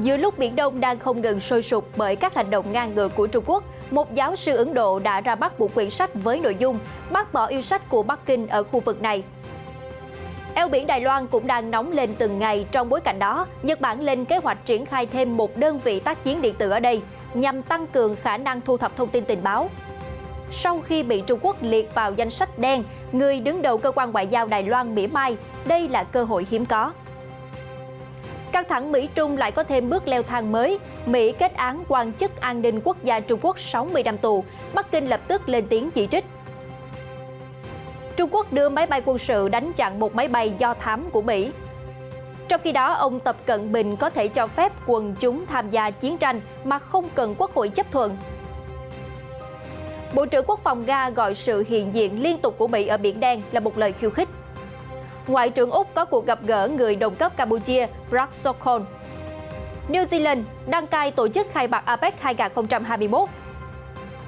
Giữa lúc Biển Đông đang không ngừng sôi sục bởi các hành động ngang ngược của Trung Quốc, một giáo sư Ấn Độ đã ra mắt một quyển sách với nội dung bác bỏ yêu sách của Bắc Kinh ở khu vực này. Eo biển Đài Loan cũng đang nóng lên từng ngày. Trong bối cảnh đó, Nhật Bản lên kế hoạch triển khai thêm một đơn vị tác chiến điện tử ở đây nhằm tăng cường khả năng thu thập thông tin tình báo. Sau khi bị Trung Quốc liệt vào danh sách đen, người đứng đầu cơ quan ngoại giao Đài Loan mỉa mai đây là cơ hội hiếm có. Căng thẳng Mỹ-Trung lại có thêm bước leo thang mới. Mỹ kết án quan chức an ninh quốc gia Trung Quốc 60 năm tù. Bắc Kinh lập tức lên tiếng chỉ trích. Trung Quốc đưa máy bay quân sự đánh chặn một máy bay do thám của Mỹ. Trong khi đó, ông Tập Cận Bình có thể cho phép quần chúng tham gia chiến tranh mà không cần Quốc hội chấp thuận. Bộ trưởng Quốc phòng Nga gọi sự hiện diện liên tục của Mỹ ở Biển Đen là một lời khiêu khích. Ngoại trưởng Úc có cuộc gặp gỡ người đồng cấp Campuchia Prak Sokhonn. New Zealand đăng cai tổ chức khai mạc APEC 2021.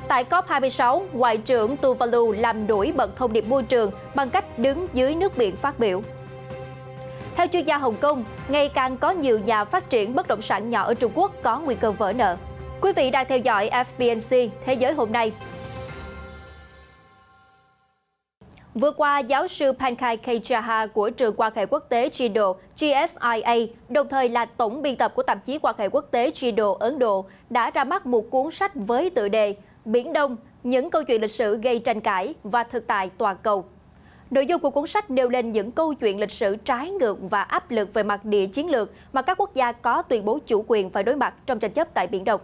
Tại COP26, Ngoại trưởng Tuvalu làm nổi bật thông điệp môi trường bằng cách đứng dưới nước biển phát biểu. Theo chuyên gia Hồng Kông, ngày càng có nhiều nhà phát triển bất động sản nhỏ ở Trung Quốc có nguy cơ vỡ nợ. Quý vị đang theo dõi FBNC Thế giới hôm nay. Vừa qua, giáo sư Pankaj Kechaha của trường quan hệ quốc tế Jindo GSIA, đồng thời là tổng biên tập của tạp chí quan hệ quốc tế Jindo Ấn Độ, đã ra mắt một cuốn sách với tựa đề Biển Đông, những câu chuyện lịch sử gây tranh cãi và thực tại toàn cầu. Nội dung của cuốn sách nêu lên những câu chuyện lịch sử trái ngược và áp lực về mặt địa chiến lược mà các quốc gia có tuyên bố chủ quyền phải đối mặt trong tranh chấp tại Biển Đông.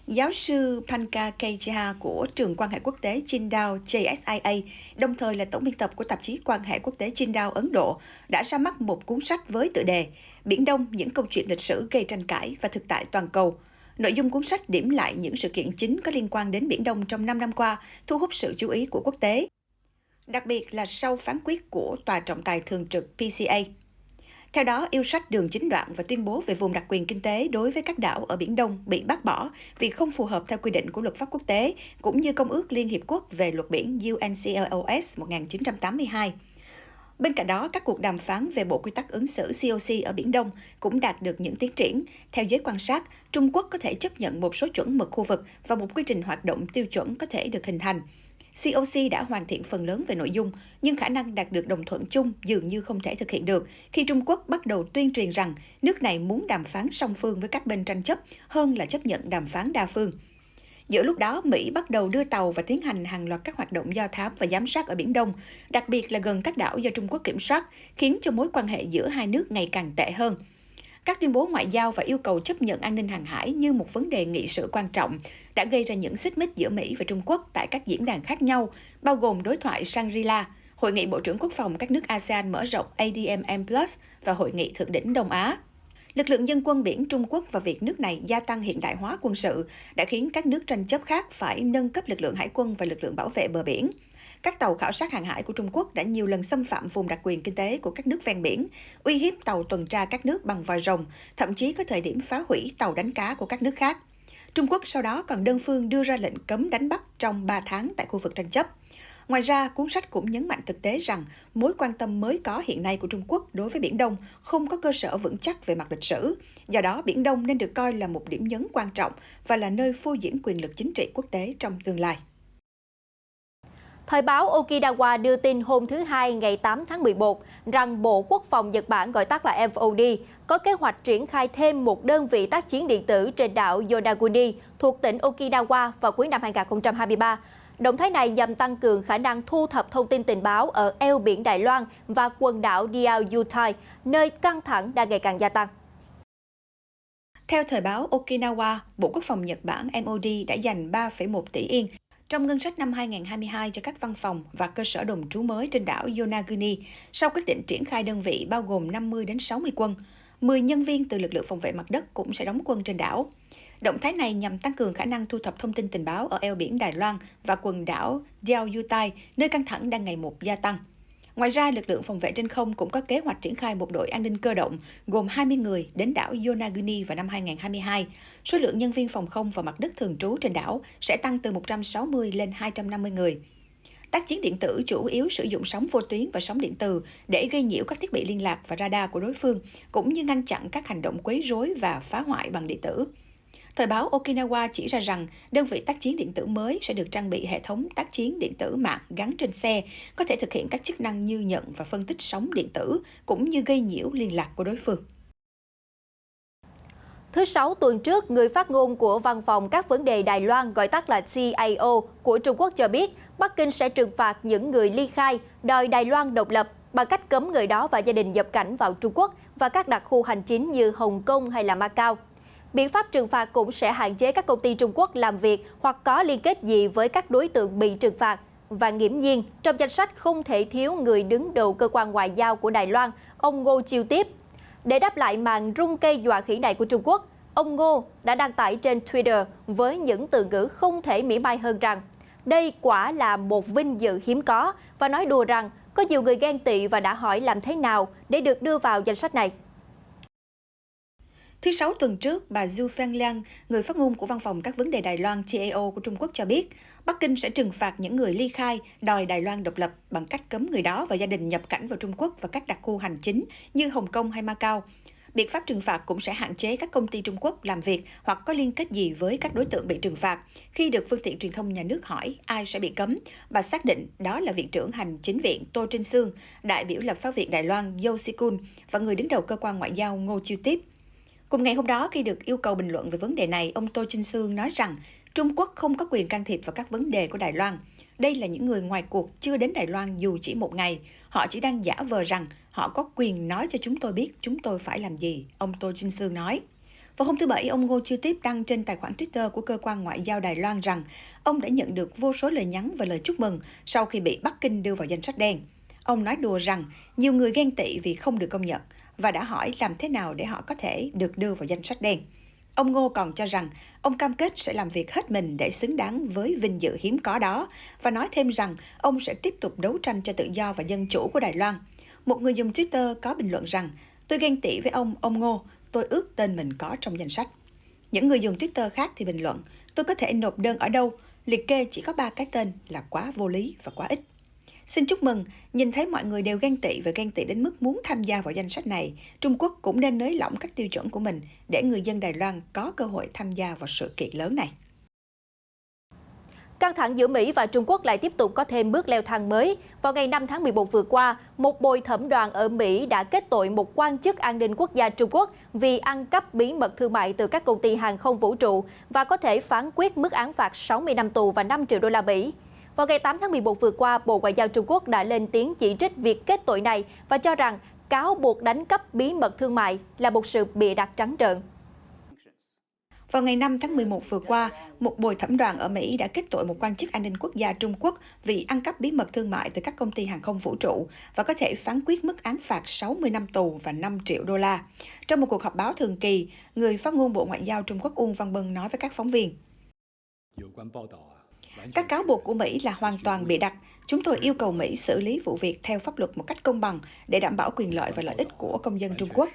Giáo sư Pankaj Kechaha của trường quan hệ quốc tế Jindal JSIA, đồng thời là tổng biên tập của tạp chí quan hệ quốc tế Jindal Ấn Độ, đã ra mắt một cuốn sách với tựa đề Biển Đông, những câu chuyện lịch sử gây tranh cãi và thực tại toàn cầu. Nội dung cuốn sách điểm lại những sự kiện chính có liên quan đến Biển Đông trong 5 năm qua, thu hút sự chú ý của quốc tế. Đặc biệt là sau phán quyết của Tòa trọng tài thường trực PCA. Theo đó, yêu sách đường chín đoạn và tuyên bố về vùng đặc quyền kinh tế đối với các đảo ở Biển Đông bị bác bỏ vì không phù hợp theo quy định của luật pháp quốc tế, cũng như Công ước Liên Hiệp Quốc về luật biển UNCLOS 1982. Bên cạnh đó, các cuộc đàm phán về Bộ Quy tắc ứng xử COC ở Biển Đông cũng đạt được những tiến triển. Theo giới quan sát, Trung Quốc có thể chấp nhận một số chuẩn mực khu vực và một quy trình hoạt động tiêu chuẩn có thể được hình thành. COC đã hoàn thiện phần lớn về nội dung, nhưng khả năng đạt được đồng thuận chung dường như không thể thực hiện được khi Trung Quốc bắt đầu tuyên truyền rằng nước này muốn đàm phán song phương với các bên tranh chấp hơn là chấp nhận đàm phán đa phương. Giữa lúc đó, Mỹ bắt đầu đưa tàu và tiến hành hàng loạt các hoạt động do thám và giám sát ở Biển Đông, đặc biệt là gần các đảo do Trung Quốc kiểm soát, khiến cho mối quan hệ giữa hai nước ngày càng tệ hơn. Các tuyên bố ngoại giao và yêu cầu chấp nhận an ninh hàng hải như một vấn đề nghị sự quan trọng đã gây ra những xích mích giữa Mỹ và Trung Quốc tại các diễn đàn khác nhau, bao gồm đối thoại Shangri-La, Hội nghị Bộ trưởng Quốc phòng các nước ASEAN mở rộng ADMM Plus và Hội nghị Thượng đỉnh Đông Á. Lực lượng dân quân biển Trung Quốc và việc nước này gia tăng hiện đại hóa quân sự đã khiến các nước tranh chấp khác phải nâng cấp lực lượng hải quân và lực lượng bảo vệ bờ biển. Các tàu khảo sát hàng hải của Trung Quốc đã nhiều lần xâm phạm vùng đặc quyền kinh tế của các nước ven biển, uy hiếp tàu tuần tra các nước bằng vòi rồng, thậm chí có thời điểm phá hủy tàu đánh cá của các nước khác. Trung Quốc sau đó còn đơn phương đưa ra lệnh cấm đánh bắt trong 3 tháng tại khu vực tranh chấp. Ngoài ra, cuốn sách cũng nhấn mạnh thực tế rằng mối quan tâm mới có hiện nay của Trung Quốc đối với Biển Đông không có cơ sở vững chắc về mặt lịch sử. Do đó, Biển Đông nên được coi là một điểm nhấn quan trọng và là nơi phô diễn quyền lực chính trị quốc tế trong tương lai. Thời báo Okinawa đưa tin hôm thứ Hai ngày 8 tháng 11 rằng Bộ Quốc phòng Nhật Bản, gọi tắt là MOD, có kế hoạch triển khai thêm một đơn vị tác chiến điện tử trên đảo Yonaguni thuộc tỉnh Okinawa vào cuối năm 2023. Động thái này nhằm tăng cường khả năng thu thập thông tin tình báo ở eo biển Đài Loan và quần đảo Diaoyutai, nơi căng thẳng đang ngày càng gia tăng. Theo thời báo Okinawa, Bộ Quốc phòng Nhật Bản MOD đã dành 3,1 tỷ yên trong ngân sách năm 2022 cho các văn phòng và cơ sở đồn trú mới trên đảo Yonaguni sau quyết định triển khai đơn vị bao gồm 50 đến 60 quân. 10 nhân viên từ lực lượng phòng vệ mặt đất cũng sẽ đóng quân trên đảo. Động thái này nhằm tăng cường khả năng thu thập thông tin tình báo ở eo biển Đài Loan và quần đảo Diaoyutai, nơi căng thẳng đang ngày một gia tăng. Ngoài ra, lực lượng phòng vệ trên không cũng có kế hoạch triển khai một đội an ninh cơ động gồm 20 người đến đảo Yonaguni vào năm 2022. Số lượng nhân viên phòng không và mặt đất thường trú trên đảo sẽ tăng từ 160 lên 250 người. Tác chiến điện tử chủ yếu sử dụng sóng vô tuyến và sóng điện từ để gây nhiễu các thiết bị liên lạc và radar của đối phương, cũng như ngăn chặn các hành động quấy rối và phá hoại bằng điện tử. Thời báo Okinawa chỉ ra rằng đơn vị tác chiến điện tử mới sẽ được trang bị hệ thống tác chiến điện tử mạng gắn trên xe, có thể thực hiện các chức năng như nhận và phân tích sóng điện tử, cũng như gây nhiễu liên lạc của đối phương. Thứ Sáu tuần trước, người phát ngôn của Văn phòng các vấn đề Đài Loan, gọi tắt là CAO, của Trung Quốc cho biết Bắc Kinh sẽ trừng phạt những người ly khai, đòi Đài Loan độc lập bằng cách cấm người đó và gia đình nhập cảnh vào Trung Quốc và các đặc khu hành chính như Hồng Kông hay là Macau. Biện pháp trừng phạt cũng sẽ hạn chế các công ty Trung Quốc làm việc hoặc có liên kết gì với các đối tượng bị trừng phạt. Và nghiễm nhiên, trong danh sách không thể thiếu người đứng đầu cơ quan ngoại giao của Đài Loan, ông Ngô Chiêu Tiếp. Để đáp lại màn rung cây dọa khỉ này của Trung Quốc, ông Ngô đã đăng tải trên Twitter với những từ ngữ không thể mỉa mai hơn rằng đây quả là một vinh dự hiếm có, và nói đùa rằng có nhiều người ghen tị và đã hỏi làm thế nào để được đưa vào danh sách này. Thứ Sáu tuần trước, bà Zhu Fengliang, người phát ngôn của Văn phòng các vấn đề Đài Loan CAO của Trung Quốc cho biết, Bắc Kinh sẽ trừng phạt những người ly khai, đòi Đài Loan độc lập bằng cách cấm người đó và gia đình nhập cảnh vào Trung Quốc và các đặc khu hành chính như Hồng Kông hay Macau. Biện pháp trừng phạt cũng sẽ hạn chế các công ty Trung Quốc làm việc hoặc có liên kết gì với các đối tượng bị trừng phạt. Khi được phương tiện truyền thông nhà nước hỏi ai sẽ bị cấm, bà xác định đó là Viện trưởng Hành chính viện Tô Trinh Sương, đại biểu lập pháp viện Đài Loan Yo Si-kun và người đứng đầu cơ quan ngoại giao Ngô Chiêu Tiếp. Cùng ngày hôm đó, khi được yêu cầu bình luận về vấn đề này, ông Tô Trinh Sương nói rằng Trung Quốc không có quyền can thiệp vào các vấn đề của Đài Loan. Đây là những người ngoài cuộc chưa đến Đài Loan dù chỉ một ngày. Họ chỉ đang giả vờ rằng họ có quyền nói cho chúng tôi biết chúng tôi phải làm gì, ông Tô Trinh Sương nói. Vào hôm thứ Bảy, ông Ngô Chiêu Tiếp đăng trên tài khoản Twitter của cơ quan ngoại giao Đài Loan rằng ông đã nhận được vô số lời nhắn và lời chúc mừng sau khi bị Bắc Kinh đưa vào danh sách đen. Ông nói đùa rằng nhiều người ghen tị vì không được công nhận và đã hỏi làm thế nào để họ có thể được đưa vào danh sách đen. Ông Ngô còn cho rằng ông cam kết sẽ làm việc hết mình để xứng đáng với vinh dự hiếm có đó và nói thêm rằng ông sẽ tiếp tục đấu tranh cho tự do và dân chủ của Đài Loan. Một người dùng Twitter có bình luận rằng tôi ghen tị với ông Ngô, tôi ước tên mình có trong danh sách. Những người dùng Twitter khác thì bình luận tôi có thể nộp đơn ở đâu, liệt kê chỉ có 3 cái tên là quá vô lý và quá ít. Xin chúc mừng, nhìn thấy mọi người đều ghen tị và ghen tị đến mức muốn tham gia vào danh sách này, Trung Quốc cũng nên nới lỏng các tiêu chuẩn của mình để người dân Đài Loan có cơ hội tham gia vào sự kiện lớn này. Căng thẳng giữa Mỹ và Trung Quốc lại tiếp tục có thêm bước leo thang mới. Vào ngày 5 tháng 11 vừa qua, một bồi thẩm đoàn ở Mỹ đã kết tội một quan chức an ninh quốc gia Trung Quốc vì ăn cắp bí mật thương mại từ các công ty hàng không vũ trụ và có thể phán quyết mức án phạt 60 năm tù và 5 triệu đô la Mỹ. Vào ngày 8 tháng 11 vừa qua, Bộ Ngoại giao Trung Quốc đã lên tiếng chỉ trích việc kết tội này và cho rằng cáo buộc đánh cắp bí mật thương mại là một sự bịa đặt trắng trợn. Vào ngày 5 tháng 11 vừa qua, một bồi thẩm đoàn ở Mỹ đã kết tội một quan chức an ninh quốc gia Trung Quốc vì ăn cắp bí mật thương mại từ các công ty hàng không vũ trụ và có thể phán quyết mức án phạt 60 năm tù và 5 triệu đô la. Trong một cuộc họp báo thường kỳ, người phát ngôn Bộ Ngoại giao Trung Quốc Uông Văn Bân nói với các phóng viên. Các cáo buộc của Mỹ là hoàn toàn bịa đặt. Chúng tôi yêu cầu Mỹ xử lý vụ việc theo pháp luật một cách công bằng để đảm bảo quyền lợi và lợi ích của công dân Trung Quốc.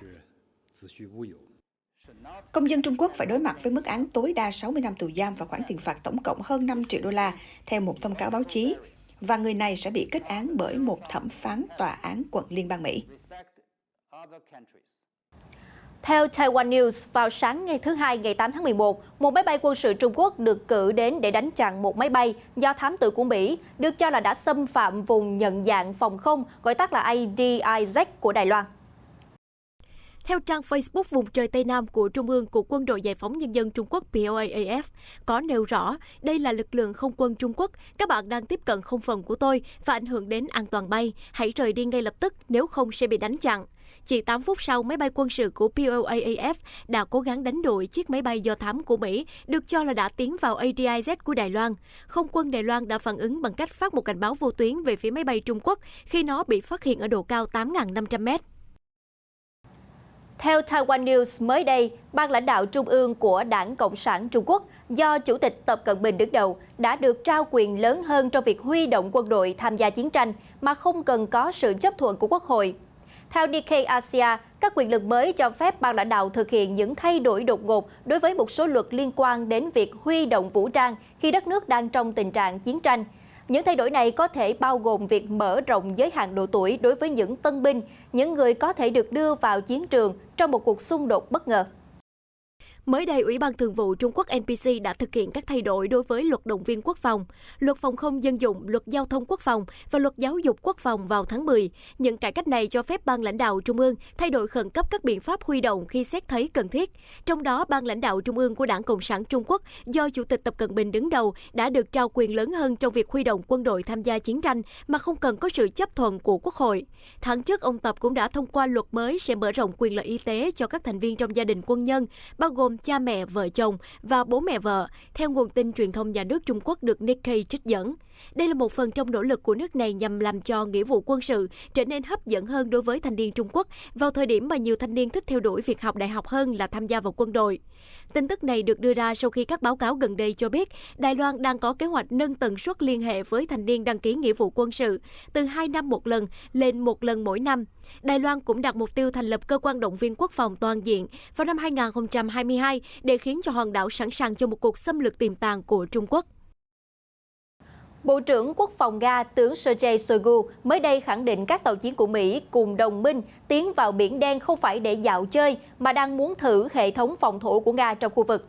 Công dân Trung Quốc phải đối mặt với mức án tối đa 60 năm tù giam và khoản tiền phạt tổng cộng hơn 5 triệu đô la, theo một thông cáo báo chí. Và người này sẽ bị kết án bởi một thẩm phán tòa án quận liên bang Mỹ. Theo Taiwan News, vào sáng ngày thứ Hai, ngày 8 tháng 11, một máy bay quân sự Trung Quốc được cử đến để đánh chặn một máy bay do thám tử của Mỹ, được cho là đã xâm phạm vùng nhận dạng phòng không, gọi tắt là ADIZ của Đài Loan. Theo trang Facebook vùng trời Tây Nam của Trung ương của Quân đội Giải phóng Nhân dân Trung Quốc POAAF, có nêu rõ đây là lực lượng không quân Trung Quốc, các bạn đang tiếp cận không phận của tôi và ảnh hưởng đến an toàn bay, hãy rời đi ngay lập tức nếu không sẽ bị đánh chặn. Chỉ 8 phút sau, máy bay quân sự của POAAF đã cố gắng đánh đuổi chiếc máy bay do thám của Mỹ, được cho là đã tiến vào ADIZ của Đài Loan. Không quân Đài Loan đã phản ứng bằng cách phát một cảnh báo vô tuyến về phía máy bay Trung Quốc khi nó bị phát hiện ở độ cao 8.500 mét. Theo Taiwan News, mới đây, ban lãnh đạo trung ương của Đảng Cộng sản Trung Quốc do Chủ tịch Tập Cận Bình đứng đầu đã được trao quyền lớn hơn trong việc huy động quân đội tham gia chiến tranh mà không cần có sự chấp thuận của Quốc hội. Theo Nikkei Asia, các quyền lực mới cho phép ban lãnh đạo thực hiện những thay đổi đột ngột đối với một số luật liên quan đến việc huy động vũ trang khi đất nước đang trong tình trạng chiến tranh. Những thay đổi này có thể bao gồm việc mở rộng giới hạn độ tuổi đối với những tân binh, những người có thể được đưa vào chiến trường trong một cuộc xung đột bất ngờ. Mới đây, Ủy ban Thường vụ Trung Quốc NPC đã thực hiện các thay đổi đối với luật động viên quốc phòng, luật phòng không dân dụng, luật giao thông quốc phòng và luật giáo dục quốc phòng vào tháng 10. Những cải cách này cho phép ban lãnh đạo Trung ương thay đổi khẩn cấp các biện pháp huy động khi xét thấy cần thiết. Trong đó, ban lãnh đạo Trung ương của Đảng Cộng sản Trung Quốc do Chủ tịch Tập Cận Bình đứng đầu đã được trao quyền lớn hơn trong việc huy động quân đội tham gia chiến tranh mà không cần có sự chấp thuận của Quốc hội. Tháng trước, ông Tập cũng đã thông qua luật mới sẽ mở rộng quyền lợi y tế cho các thành viên trong gia đình quân nhân, bao gồm cha mẹ, vợ chồng và bố mẹ vợ, theo nguồn tin truyền thông nhà nước Trung Quốc được Nikkei trích dẫn. Đây là một phần trong nỗ lực của nước này nhằm làm cho nghĩa vụ quân sự trở nên hấp dẫn hơn đối với thanh niên Trung Quốc vào thời điểm mà nhiều thanh niên thích theo đuổi việc học đại học hơn là tham gia vào quân đội. Tin tức này được đưa ra sau khi các báo cáo gần đây cho biết Đài Loan đang có kế hoạch nâng tần suất liên hệ với thanh niên đăng ký nghĩa vụ quân sự từ 2 năm một lần lên 1 lần mỗi năm. Đài Loan cũng đặt mục tiêu thành lập cơ quan động viên quốc phòng toàn diện vào năm 2022 để khiến cho hòn đảo sẵn sàng cho một cuộc xâm lược tiềm tàng của Trung Quốc. Bộ trưởng Quốc phòng Nga tướng Sergei Shoigu mới đây khẳng định các tàu chiến của Mỹ cùng đồng minh tiến vào Biển Đen không phải để dạo chơi mà đang muốn thử hệ thống phòng thủ của Nga trong khu vực.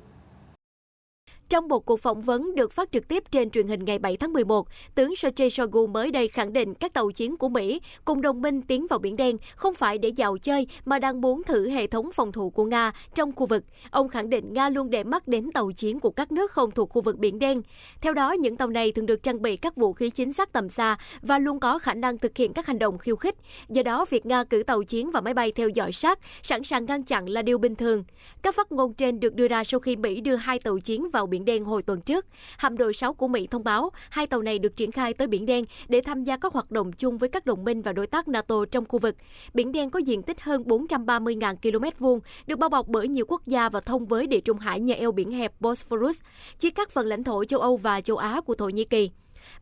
Trong một cuộc phỏng vấn được phát trực tiếp trên truyền hình ngày 7 tháng 11, tướng Sergei Shoigu mới đây khẳng định các tàu chiến của Mỹ cùng đồng minh tiến vào Biển Đen không phải để dạo chơi mà đang muốn thử hệ thống phòng thủ của Nga trong khu vực. Ông khẳng định Nga luôn để mắt đến tàu chiến của các nước không thuộc khu vực Biển Đen. Theo đó, những tàu này thường được trang bị các vũ khí chính xác tầm xa và luôn có khả năng thực hiện các hành động khiêu khích. Do đó, việc Nga cử tàu chiến và máy bay theo dõi sát, sẵn sàng ngăn chặn là điều bình thường. Các phát ngôn trên được đưa ra sau khi Mỹ đưa 2 tàu chiến vào Biển Đen hồi tuần trước. Hạm đội 6 của Mỹ thông báo 2 tàu này được triển khai tới Biển Đen để tham gia các hoạt động chung với các đồng minh và đối tác NATO trong khu vực. Biển Đen có diện tích hơn 430.000 km2, được bao bọc bởi nhiều quốc gia và thông với Địa Trung Hải nhờ eo biển hẹp Bosphorus, chia cắt phần lãnh thổ châu Âu và châu Á của Thổ Nhĩ Kỳ.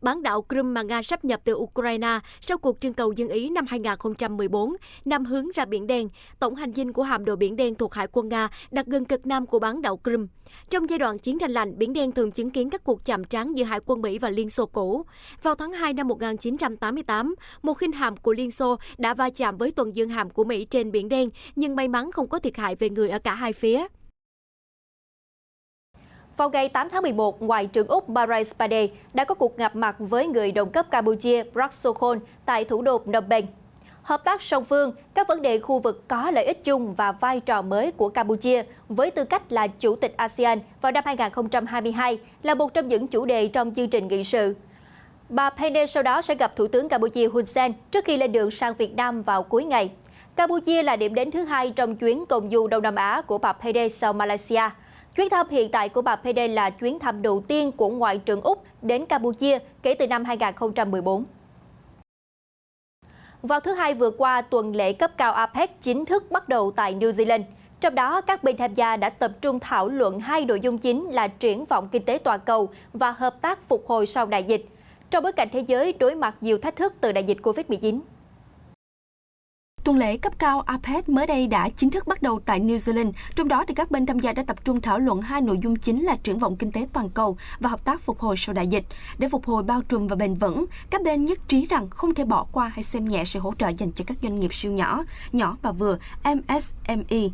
Bán đảo Crimea mà Nga sáp nhập từ Ukraine sau cuộc trưng cầu dân Ý năm 2014 nằm hướng ra Biển Đen. Tổng hành dinh của hạm đội Biển Đen thuộc Hải quân Nga đặt gần cực nam của bán đảo Crimea. Trong giai đoạn chiến tranh lạnh, Biển Đen thường chứng kiến các cuộc chạm trán giữa Hải quân Mỹ và Liên Xô cũ. Vào tháng 2 năm 1988, một khinh hạm của Liên Xô đã va chạm với tuần dương hạm của Mỹ trên Biển Đen, nhưng may mắn không có thiệt hại về người ở cả hai phía. Vào ngày 8 tháng 11, Ngoại trưởng Úc Marais Pade đã có cuộc gặp mặt với người đồng cấp Campuchia Prak Sokhonn tại thủ đô Phnom Penh. Hợp tác song phương, các vấn đề khu vực có lợi ích chung và vai trò mới của Campuchia với tư cách là Chủ tịch ASEAN vào năm 2022 là một trong những chủ đề trong chương trình nghị sự. Bà Pade sau đó sẽ gặp Thủ tướng Campuchia Hun Sen trước khi lên đường sang Việt Nam vào cuối ngày. Campuchia là điểm đến thứ hai trong chuyến công du Đông Nam Á của bà Pade sau Malaysia. Chuyến thăm hiện tại của bà Pade là chuyến thăm đầu tiên của Ngoại trưởng Úc đến Campuchia kể từ năm 2014. Vào thứ Hai vừa qua, tuần lễ cấp cao APEC chính thức bắt đầu tại New Zealand. Trong đó, các bên tham gia đã tập trung thảo luận 2 nội dung chính là triển vọng kinh tế toàn cầu và hợp tác phục hồi sau đại dịch, trong bối cảnh thế giới đối mặt nhiều thách thức từ đại dịch Covid-19. Tuần lễ cấp cao APEC mới đây đã chính thức bắt đầu tại New Zealand, trong đó thì các bên tham gia đã tập trung thảo luận 2 nội dung chính là triển vọng kinh tế toàn cầu và hợp tác phục hồi sau đại dịch. Để phục hồi bao trùm và bền vững, các bên nhất trí rằng không thể bỏ qua hay xem nhẹ sự hỗ trợ dành cho các doanh nghiệp siêu nhỏ, nhỏ và vừa, MSME.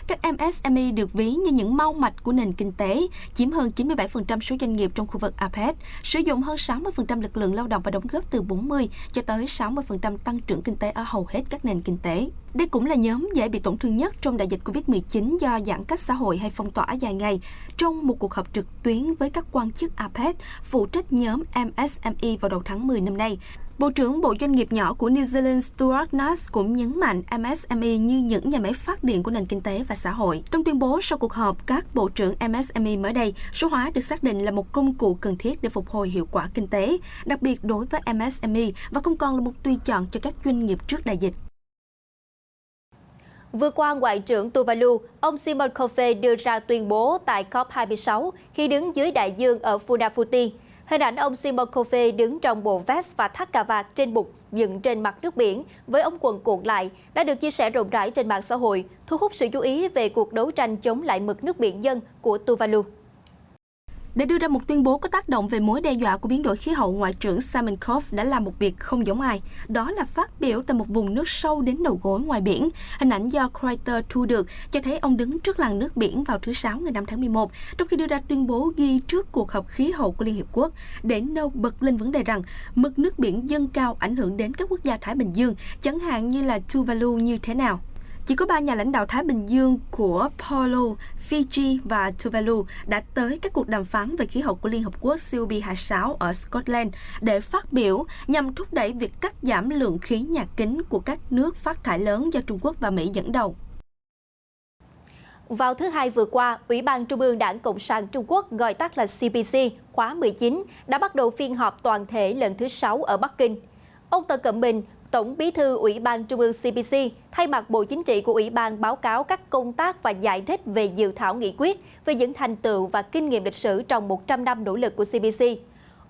Các MSME được ví như những mau mạch của nền kinh tế, chiếm hơn 97% số doanh nghiệp trong khu vực APEC, sử dụng hơn 60% lực lượng lao động và đóng góp từ 40 cho tới 60% tăng trưởng kinh tế ở hầu hết các nền kinh tế. Đây cũng là nhóm dễ bị tổn thương nhất trong đại dịch Covid-19 do giãn cách xã hội hay phong tỏa dài ngày. Trong một cuộc họp trực tuyến với các quan chức APEC phụ trách nhóm MSME vào đầu tháng 10 năm nay, Bộ trưởng Bộ Doanh nghiệp nhỏ của New Zealand Stuart Nash cũng nhấn mạnh MSME như những nhà máy phát điện của nền kinh tế và xã hội. Trong tuyên bố sau cuộc họp các bộ trưởng MSME mới đây, số hóa được xác định là một công cụ cần thiết để phục hồi hiệu quả kinh tế, đặc biệt đối với MSME và không còn là một tùy chọn cho các doanh nghiệp trước đại dịch. Vừa qua, Ngoại trưởng Tuvalu, ông Simon Kofe đưa ra tuyên bố tại COP26 khi đứng dưới đại dương ở Funafuti. Hình ảnh ông Simon Kofe đứng trong bộ vest và thắt cà vạt trên bục dựng trên mặt nước biển với ống quần cuộn lại đã được chia sẻ rộng rãi trên mạng xã hội, thu hút sự chú ý về cuộc đấu tranh chống lại mực nước biển dân của Tuvalu. Để đưa ra một tuyên bố có tác động về mối đe dọa của biến đổi khí hậu, Ngoại trưởng Simon Coven đã làm một việc không giống ai. Đó là phát biểu tại một vùng nước sâu đến đầu gối ngoài biển. Hình ảnh do Reuters thu được cho thấy ông đứng trước làn nước biển vào thứ Sáu ngày 5 tháng 11, trong khi đưa ra tuyên bố ghi trước cuộc họp khí hậu của Liên Hiệp Quốc, để nêu bật lên vấn đề rằng mực nước biển dâng cao ảnh hưởng đến các quốc gia Thái Bình Dương, chẳng hạn như là Tuvalu như thế nào. Chỉ có 3 nhà lãnh đạo Thái Bình Dương của Palau, Fiji và Tuvalu đã tới các cuộc đàm phán về khí hậu của Liên Hợp Quốc COP26 ở Scotland để phát biểu nhằm thúc đẩy việc cắt giảm lượng khí nhà kính của các nước phát thải lớn do Trung Quốc và Mỹ dẫn đầu. Vào thứ Hai vừa qua, Ủy ban Trung ương Đảng Cộng sản Trung Quốc, gọi tắt là CPC, khóa 19, đã bắt đầu phiên họp toàn thể lần thứ 6 ở Bắc Kinh. Ông Tập Cận Bình, Tổng Bí thư Ủy ban Trung ương CPC, thay mặt Bộ Chính trị của Ủy ban báo cáo các công tác và giải thích về dự thảo nghị quyết về những thành tựu và kinh nghiệm lịch sử trong 100 năm nỗ lực của CPC.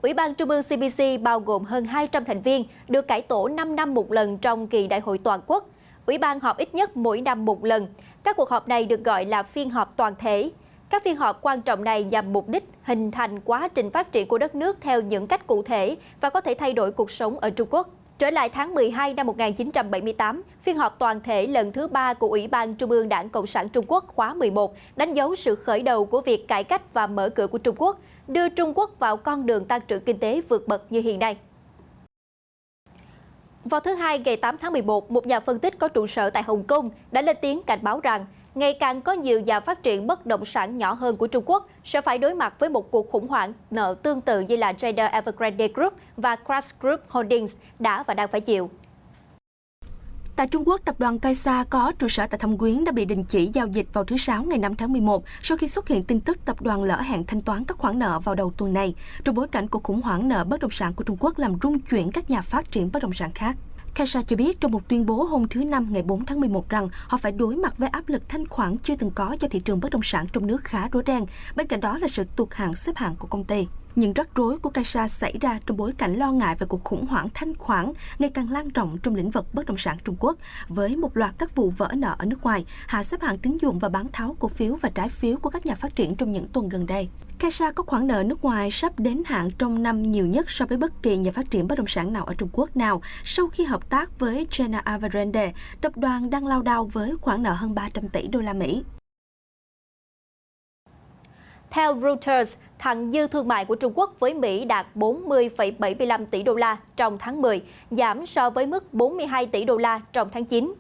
Ủy ban Trung ương CPC bao gồm hơn 200 thành viên, được cải tổ 5 năm một lần trong kỳ đại hội toàn quốc. Ủy ban họp ít nhất mỗi năm một lần. Các cuộc họp này được gọi là phiên họp toàn thể. Các phiên họp quan trọng này nhằm mục đích hình thành quá trình phát triển của đất nước theo những cách cụ thể và có thể thay đổi cuộc sống ở Trung Quốc. Trở lại tháng 12 năm 1978, phiên họp toàn thể lần thứ 3 của Ủy ban Trung ương Đảng Cộng sản Trung Quốc khóa 11 đánh dấu sự khởi đầu của việc cải cách và mở cửa của Trung Quốc, đưa Trung Quốc vào con đường tăng trưởng kinh tế vượt bậc như hiện nay. Vào thứ Hai ngày 8 tháng 11, một nhà phân tích có trụ sở tại Hồng Kông đã lên tiếng cảnh báo rằng ngày càng có nhiều nhà phát triển bất động sản nhỏ hơn của Trung Quốc sẽ phải đối mặt với một cuộc khủng hoảng nợ tương tự như là JD Evergrande Group và Crash Group Holdings đã và đang phải chịu. Tại Trung Quốc, tập đoàn Kaisa có trụ sở tại Thâm Quyến đã bị đình chỉ giao dịch vào thứ Sáu ngày 5 tháng 11 sau khi xuất hiện tin tức tập đoàn lỡ hẹn thanh toán các khoản nợ vào đầu tuần này, trong bối cảnh cuộc khủng hoảng nợ bất động sản của Trung Quốc làm rung chuyển các nhà phát triển bất động sản khác. Kaisa cho biết trong một tuyên bố hôm thứ Năm ngày 4 tháng 11 rằng họ phải đối mặt với áp lực thanh khoản chưa từng có cho thị trường bất động sản trong nước khá rối ren, bên cạnh đó là sự tụt hạng xếp hạng của công ty. Những rắc rối của Kaisa xảy ra trong bối cảnh lo ngại về cuộc khủng hoảng thanh khoản ngày càng lan rộng trong lĩnh vực bất động sản Trung Quốc, với một loạt các vụ vỡ nợ ở nước ngoài, hạ xếp hạng tín dụng và bán tháo cổ phiếu và trái phiếu của các nhà phát triển trong những tuần gần đây. Kaisa có khoản nợ nước ngoài sắp đến hạn trong năm nhiều nhất so với bất kỳ nhà phát triển bất động sản nào ở Trung Quốc nào sau khi hợp tác với JD Evergrande, tập đoàn đang lao đao với khoản nợ hơn 300 tỷ đô la Mỹ. Theo Reuters, thặng dư thương mại của Trung Quốc với Mỹ đạt 40,75 tỷ đô la trong tháng 10, giảm so với mức 42 tỷ đô la trong tháng 9.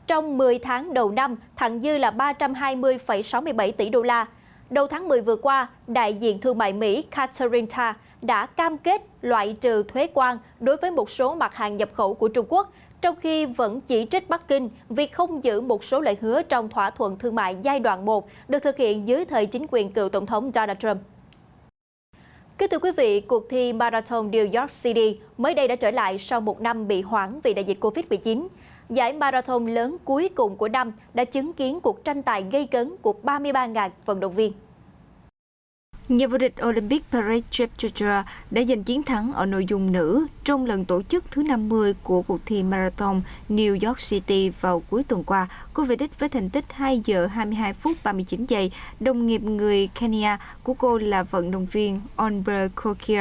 Trong 10 tháng đầu năm, thặng dư là 320,67 tỷ đô la. Đầu tháng 10 vừa qua, đại diện thương mại Mỹ Catherine Ta đã cam kết loại trừ thuế quan đối với một số mặt hàng nhập khẩu của Trung Quốc, trong khi vẫn chỉ trích Bắc Kinh vì không giữ một số lời hứa trong thỏa thuận thương mại giai đoạn 1 được thực hiện dưới thời chính quyền cựu Tổng thống Donald Trump. Kính thưa quý vị, cuộc thi Marathon New York City mới đây đã trở lại sau một năm bị hoãn vì đại dịch Covid-19. Giải marathon lớn cuối cùng của năm đã chứng kiến cuộc tranh tài gây cấn của 33.000 vận động viên. Nhà vô địch Olympic Peres Jepchirchir đã giành chiến thắng ở nội dung nữ trong lần tổ chức thứ 50 của cuộc thi Marathon New York City vào cuối tuần qua. Cô về đích với thành tích 2 giờ 22 phút 39 giây. Đồng nghiệp người Kenya của cô là vận động viên Onber Kokir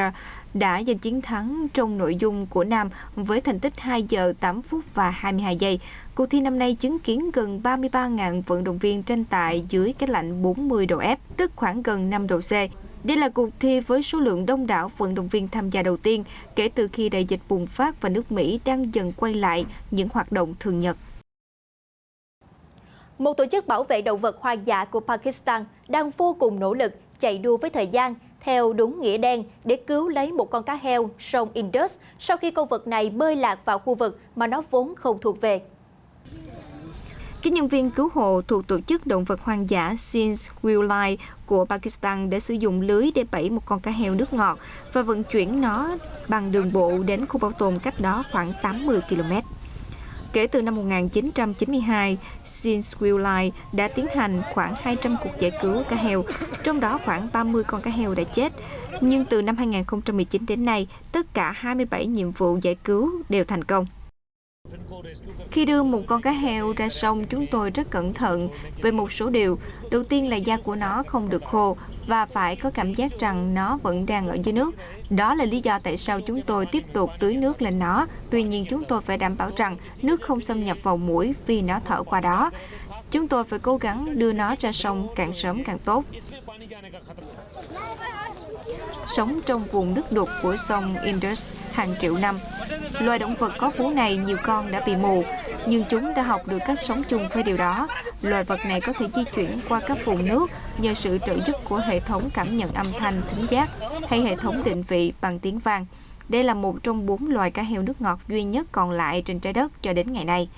đã giành chiến thắng trong nội dung của nam với thành tích 2 giờ 8 phút và 22 giây. Cuộc thi năm nay chứng kiến gần 33.000 vận động viên tranh tài dưới cái lạnh 40 độ F, tức khoảng gần 5 độ C. Đây là cuộc thi với số lượng đông đảo vận động viên tham gia đầu tiên kể từ khi đại dịch bùng phát và nước Mỹ đang dần quay lại những hoạt động thường nhật. Một tổ chức bảo vệ động vật hoang dã của Pakistan đang vô cùng nỗ lực chạy đua với thời gian theo đúng nghĩa đen để cứu lấy một con cá heo sông Indus sau khi con vật này bơi lạc vào khu vực mà nó vốn không thuộc về. Các nhân viên cứu hộ thuộc tổ chức động vật hoang dã Sins Wildlife của Pakistan đã sử dụng lưới để bẫy một con cá heo nước ngọt và vận chuyển nó bằng đường bộ đến khu bảo tồn cách đó khoảng 80 km. Kể từ năm 1992, Sins Wildlife đã tiến hành khoảng 200 cuộc giải cứu cá heo, trong đó khoảng 30 con cá heo đã chết. Nhưng từ năm 2019 đến nay, tất cả 27 nhiệm vụ giải cứu đều thành công. Khi đưa một con cá heo ra sông, chúng tôi rất cẩn thận về một số điều. Đầu tiên là da của nó không được khô và phải có cảm giác rằng nó vẫn đang ở dưới nước. Đó là lý do tại sao chúng tôi tiếp tục tưới nước lên nó. Tuy nhiên, chúng tôi phải đảm bảo rằng nước không xâm nhập vào mũi vì nó thở qua đó. Chúng tôi phải cố gắng đưa nó ra sông càng sớm càng tốt. Sống trong vùng nước đục của sông Indus hàng triệu năm, loài động vật có vú này nhiều con đã bị mù, nhưng chúng đã học được cách sống chung với điều đó. Loài vật này có thể di chuyển qua các vùng nước nhờ sự trợ giúp của hệ thống cảm nhận âm thanh thính giác hay hệ thống định vị bằng tiếng vang. Đây là một trong 4 loài cá heo nước ngọt duy nhất còn lại trên trái đất cho đến ngày nay.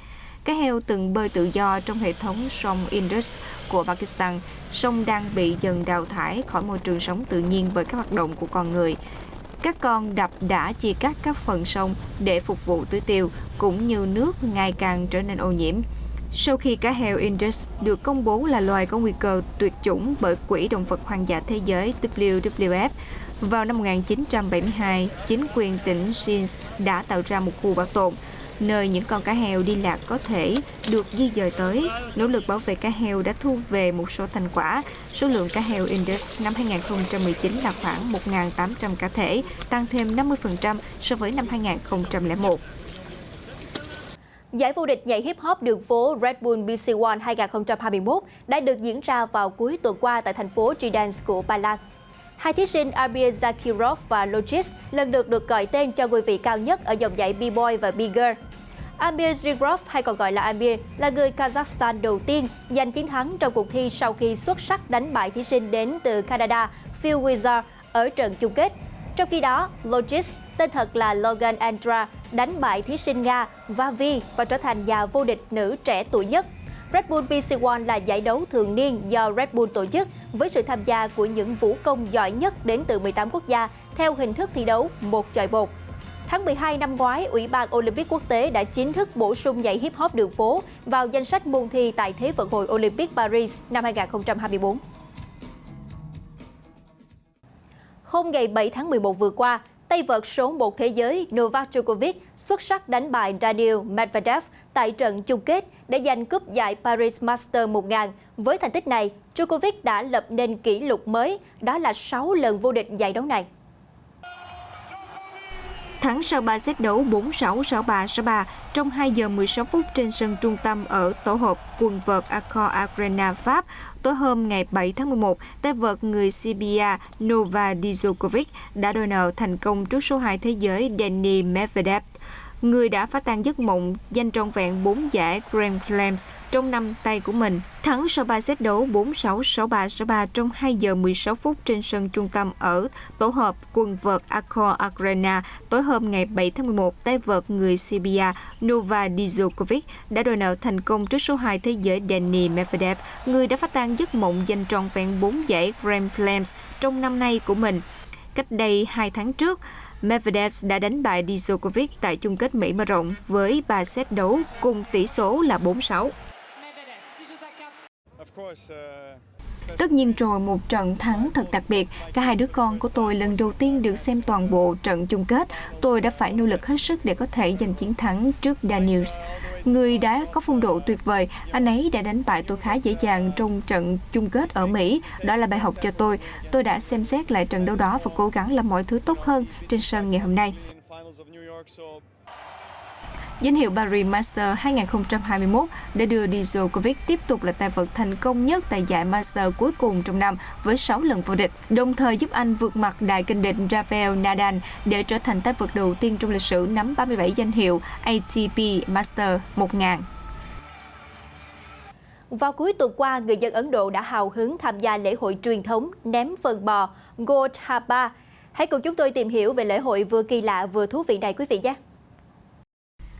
Cá heo từng bơi tự do trong hệ thống sông Indus của Pakistan. Sông đang bị dần đào thải khỏi môi trường sống tự nhiên bởi các hoạt động của con người. Các con đập đã chia cắt các phần sông để phục vụ tưới tiêu, cũng như nước ngày càng trở nên ô nhiễm. Sau khi cá heo Indus được công bố là loài có nguy cơ tuyệt chủng bởi Quỹ Động vật Hoang dã Thế giới WWF, vào năm 1972, chính quyền tỉnh Sindh đã tạo ra một khu bảo tồn, nơi những con cá heo đi lạc có thể được di dời tới. Nỗ lực bảo vệ cá heo đã thu về một số thành quả. Số lượng cá heo Indus năm 2019 là khoảng 1.800 cá thể, tăng thêm 50% so với năm 2001. Giải vô địch nhảy hip hop đường phố Red Bull BC One 2021 đã được diễn ra vào cuối tuần qua tại thành phố Gdansk của Ba Lan. Hai thí sinh Amir Zakirov và Logis lần lượt được gọi tên cho ngôi vị cao nhất ở dòng giải B-Boy và B-Girl. Amir Zakirov, hay còn gọi là Amir, là người Kazakhstan đầu tiên giành chiến thắng trong cuộc thi sau khi xuất sắc đánh bại thí sinh đến từ Canada Phil Wizard ở trận chung kết. Trong khi đó, Logis, tên thật là Logan Andra, đánh bại thí sinh Nga Vavi và trở thành nhà vô địch nữ trẻ tuổi nhất. Red Bull BC One là giải đấu thường niên do Red Bull tổ chức với sự tham gia của những vũ công giỏi nhất đến từ 18 quốc gia theo hình thức thi đấu một chọi một. Tháng 12 năm ngoái, Ủy ban Olympic Quốc tế đã chính thức bổ sung nhảy hip hop đường phố vào danh sách môn thi tại Thế vận hội Olympic Paris năm 2024. Hôm ngày 7 tháng 11 vừa qua, tay vợt số 1 thế giới Novak Djokovic xuất sắc đánh bại Daniil Medvedev tại trận chung kết để giành cúp giải Paris Masters 1000. Với thành tích này, Djokovic đã lập nên kỷ lục mới, đó là 6 lần vô địch giải đấu này. Thắng sau 3 set đấu 4-6, 6-3, 6-3 trong 2 giờ 16 phút trên sân trung tâm ở tổ hợp quần vợt Accor Arena, Pháp. Tối hôm ngày 7 tháng 11, tay vợt người Serbia Novak Djokovic đã đôi nợ thành công trước số 2 thế giới Daniil Medvedev, người đã phá tan giấc mộng giành trọn vẹn 4 giải Grand Slam trong năm tay của mình. Thắng sau 3 set đấu 4-6, 6-3, 6-3 trong 2 giờ 16 phút trên sân trung tâm ở tổ hợp quần vợt Accor Arena. Tối hôm ngày 7 tháng 11, tay vợt người Serbia Novak Djokovic đã đòi nợ thành công trước số 2 thế giới Daniil Medvedev, người đã phá tan giấc mộng giành trọn vẹn 4 giải Grand Slam trong năm nay của mình. Cách đây 2 tháng trước, Medvedev đã đánh bại Djokovic tại chung kết Mỹ mở rộng với 3 set đấu cùng tỷ số là 4-6. Tất nhiên rồi, một trận thắng thật đặc biệt. Cả hai đứa con của tôi lần đầu tiên được xem toàn bộ trận chung kết. Tôi đã phải nỗ lực hết sức để có thể giành chiến thắng trước Daniil, người đã có phong độ tuyệt vời. Anh ấy đã đánh bại tôi khá dễ dàng trong trận chung kết ở Mỹ. Đó là bài học cho tôi. Tôi đã xem xét lại trận đấu đó và cố gắng làm mọi thứ tốt hơn trên sân ngày hôm nay. Danh hiệu Paris Masters 2021 đã đưa Djokovic tiếp tục là tay vợt thành công nhất tại giải Masters cuối cùng trong năm với 6 lần vô địch, đồng thời giúp anh vượt mặt đại kình địch Rafael Nadal để trở thành tay vợt đầu tiên trong lịch sử nắm 37 danh hiệu ATP Masters 1000. Vào cuối tuần qua, người dân Ấn Độ đã hào hứng tham gia lễ hội truyền thống ném phân bò Godhaba. Hãy cùng chúng tôi tìm hiểu về lễ hội vừa kỳ lạ vừa thú vị này quý vị nhé!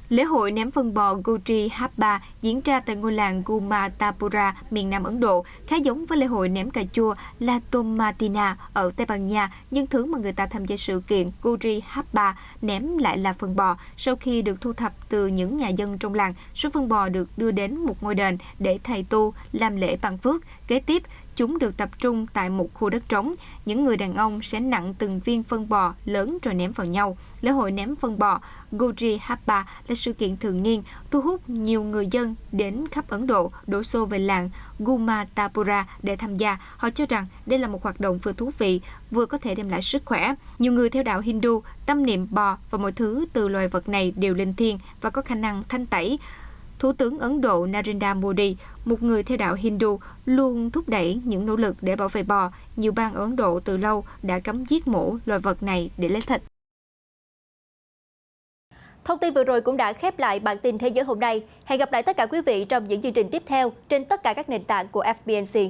Lễ hội ném phân bò Gudi Haba diễn ra tại ngôi làng Gumatapura, miền Nam Ấn Độ, khá giống với lễ hội ném cà chua La Tomatina ở Tây Ban Nha, nhưng thứ mà người ta tham gia sự kiện Gudi Haba ném lại là phân bò. Sau khi được thu thập từ những nhà dân trong làng, số phân bò được đưa đến một ngôi đền để thầy tu làm lễ ban phước. Kế tiếp, Chúng được tập trung tại một khu đất trống. Những người đàn ông sẽ nặn từng viên phân bò lớn rồi ném vào nhau. Lễ hội ném phân bò Gujri Haba là sự kiện thường niên, thu hút nhiều người dân đến khắp Ấn Độ đổ xô về làng Gumatapura để tham gia. Họ cho rằng đây là một hoạt động vừa thú vị, vừa có thể đem lại sức khỏe. Nhiều người theo đạo Hindu tâm niệm bò và mọi thứ từ loài vật này đều linh thiêng và có khả năng thanh tẩy. Thủ tướng Ấn Độ Narendra Modi, một người theo đạo Hindu, luôn thúc đẩy những nỗ lực để bảo vệ bò. Nhiều bang ở Ấn Độ từ lâu đã cấm giết mổ loài vật này để lấy thịt. Thông tin vừa rồi cũng đã khép lại bản tin Thế giới hôm nay. Hẹn gặp lại tất cả quý vị trong những chương trình tiếp theo trên tất cả các nền tảng của FBNC.